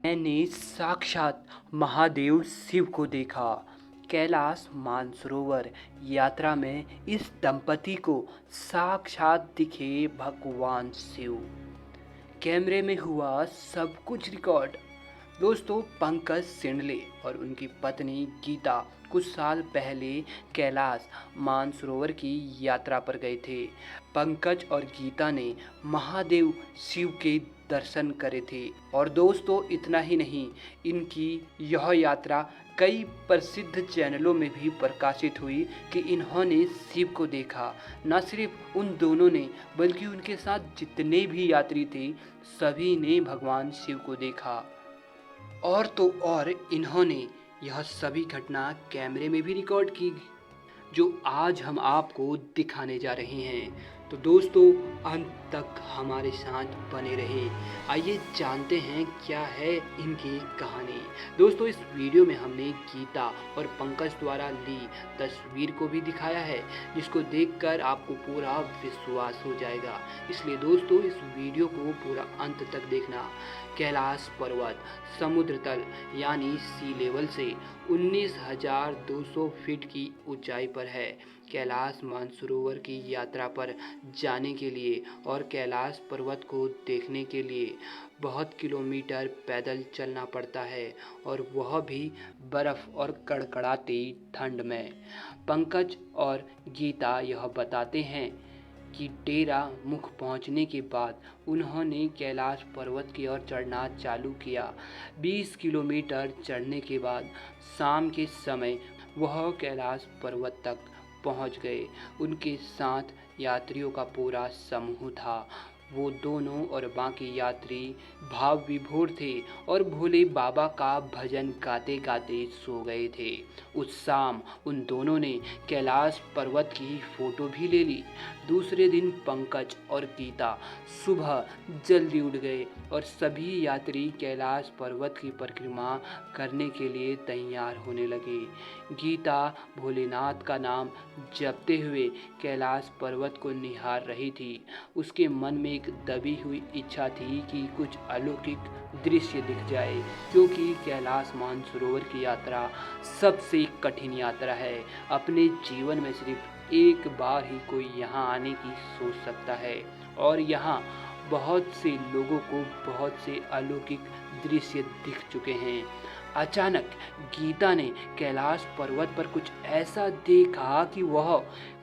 मैंने साक्षात महादेव शिव को देखा। कैलाश मानसरोवर यात्रा में इस दंपति को साक्षात दिखे भगवान शिव। कैमरे में हुआ सब कुछ रिकॉर्ड। दोस्तों, पंकज सिंडले और उनकी पत्नी गीता कुछ साल पहले कैलाश मानसरोवर की यात्रा पर गए थे। पंकज और गीता ने महादेव शिव के दर्शन करे थे। और दोस्तों, इतना ही नहीं, इनकी यह यात्रा कई प्रसिद्ध चैनलों में भी प्रकाशित हुई कि इन्होंने शिव को देखा। न सिर्फ उन दोनों ने, बल्कि उनके साथ जितने भी यात्री थे, सभी ने भगवान शिव को देखा। और तो और इन्होंने यह सभी घटना कैमरे में भी रिकॉर्ड की, जो आज हम आपको दिखाने जा रहे हैं। तो दोस्तों, अंत तक हमारे साथ बने रहे। आइए जानते हैं क्या है इनकी कहानी। दोस्तों, इस वीडियो में हमने गीता और पंकज द्वारा ली तस्वीर को भी दिखाया है, जिसको देखकर आपको पूरा विश्वास हो जाएगा। इसलिए दोस्तों, इस वीडियो को पूरा अंत तक देखना। कैलाश पर्वत समुद्र तल यानी सी लेवल से 19,200 फीट की ऊंचाई पर है। कैलाश मानसरोवर की यात्रा पर जाने के लिए और कैलाश पर्वत को देखने के लिए बहुत किलोमीटर पैदल चलना पड़ता है, और वह भी बर्फ़ और कड़कड़ाती ठंड में। पंकज और गीता यह बताते हैं कि डेरा मुख पहुंचने के बाद उन्होंने कैलाश पर्वत की ओर चढ़ना चालू किया। 20 किलोमीटर चढ़ने के बाद शाम के समय वह कैलाश पर्वत तक पहुंच गए। उनके साथ यात्रियों का पूरा समूह था। वो दोनों और बाकी यात्री भाव विभोर थे और भोले बाबा का भजन गाते गाते सो गए थे। उस शाम उन दोनों ने कैलाश पर्वत की फोटो भी ले ली। दूसरे दिन पंकज और गीता सुबह जल्दी उठ गए और सभी यात्री कैलाश पर्वत की परिक्रमा करने के लिए तैयार होने लगे। गीता भोलेनाथ का नाम जपते हुए कैलाश पर्वत को निहार रही थी। उसके मन में एक दबी हुई इच्छा थी कि कुछ अलौकिक दृश्य दिख जाए, क्योंकि कैलाश मानसरोवर की यात्रा सबसे कठिन यात्रा है। अपने जीवन में सिर्फ एक बार ही कोई यहाँ आने की सोच सकता है, और यहाँ बहुत से लोगों को बहुत से अलौकिक दृश्य दिख चुके हैं। अचानक गीता ने कैलाश पर्वत पर कुछ ऐसा देखा कि वह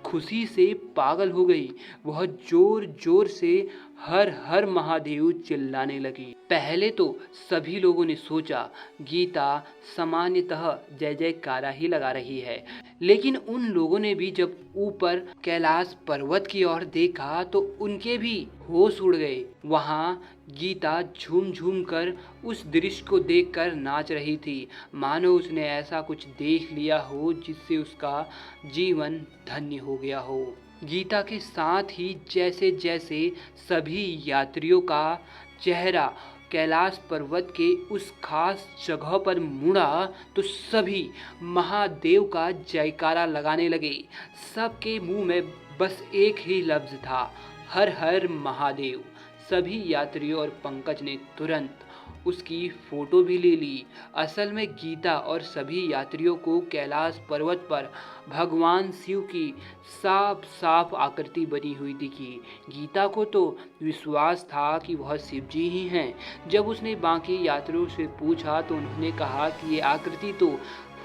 खुशी से पागल हो गई। वह जोर जोर से हर हर महादेव चिल्लाने लगी। पहले तो सभी लोगों ने सोचा गीता सामान्यतः जय जयकारा ही लगा रही है, लेकिन उन लोगों ने भी जब ऊपर कैलाश पर्वत की ओर देखा तो उनके भी होश उड़ गए। वहाँ गीता झूम झूम कर उस दृश्य को देखकर नाच रही थी, मानो उसने ऐसा कुछ देख लिया हो जिससे उसका जीवन धन्य हो गया हो। गीता के साथ ही जैसे जैसे सभी यात्रियों का चेहरा कैलाश पर्वत के उस खास जगह पर मुड़ा तो सभी महादेव का जयकारा लगाने लगे। सबके मुंह में बस एक ही लफ्ज था, हर हर महादेव। सभी यात्रियों और पंकज ने तुरंत उसकी फोटो भी ले ली। असल में गीता और सभी यात्रियों को कैलाश पर्वत पर भगवान शिव की साफ साफ आकृति बनी हुई दिखी। गीता को तो विश्वास था कि वह शिव जी ही हैं। जब उसने बाकी यात्रियों से पूछा तो उन्होंने कहा कि ये आकृति तो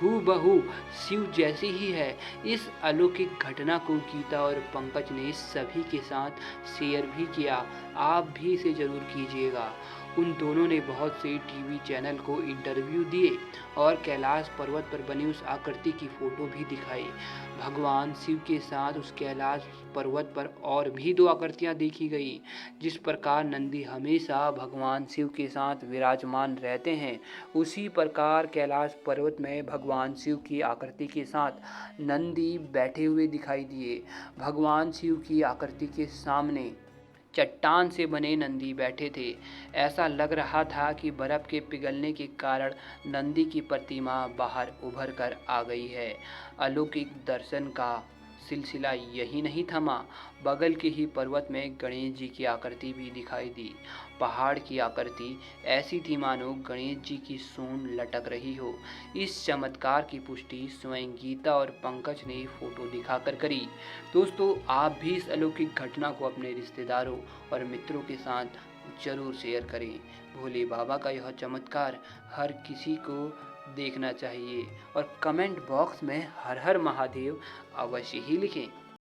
हूबहू शिव जैसी ही है। इस अलौकिक घटना को गीता और पंकज ने सभी के साथ शेयर भी किया। आप भी इसे जरूर कीजिएगा। उन दोनों ने बहुत से टीवी चैनल को इंटरव्यू दिए और कैलाश पर्वत पर बनी उस आकृति की फोटो भी दिखाई। भगवान शिव के साथ उस कैलाश पर्वत पर और भी दो आकृतियां देखी गई। जिस प्रकार नंदी हमेशा भगवान शिव के साथ विराजमान रहते हैं, उसी प्रकार कैलाश पर्वत में भगवान शिव की आकृति के साथ नंदी बैठे हुए दिखाई दिए। भगवान शिव की आकृति के सामने चट्टान से बने नंदी बैठे थे। ऐसा लग रहा था कि बर्फ के पिघलने के कारण नंदी की प्रतिमा बाहर उभर कर आ गई है। अलौकिक दर्शन का सिलसिला यही नहीं थमा, बगल के ही पर्वत में गणेश जी की आकृति भी दिखाई दी। पहाड़ की आकृति ऐसी थी मानो गणेश जी की सूंड लटक रही हो। इस चमत्कार की पुष्टि स्वयं गीता और पंकज ने फोटो दिखाकर करी। दोस्तों, आप भी इस अलौकिक घटना को अपने रिश्तेदारों और मित्रों के साथ जरूर शेयर करें। भोले बाबा का यह चमत्कार हर किसी को देखना चाहिए और कमेंट बॉक्स में हर हर महादेव अवश्य ही लिखें।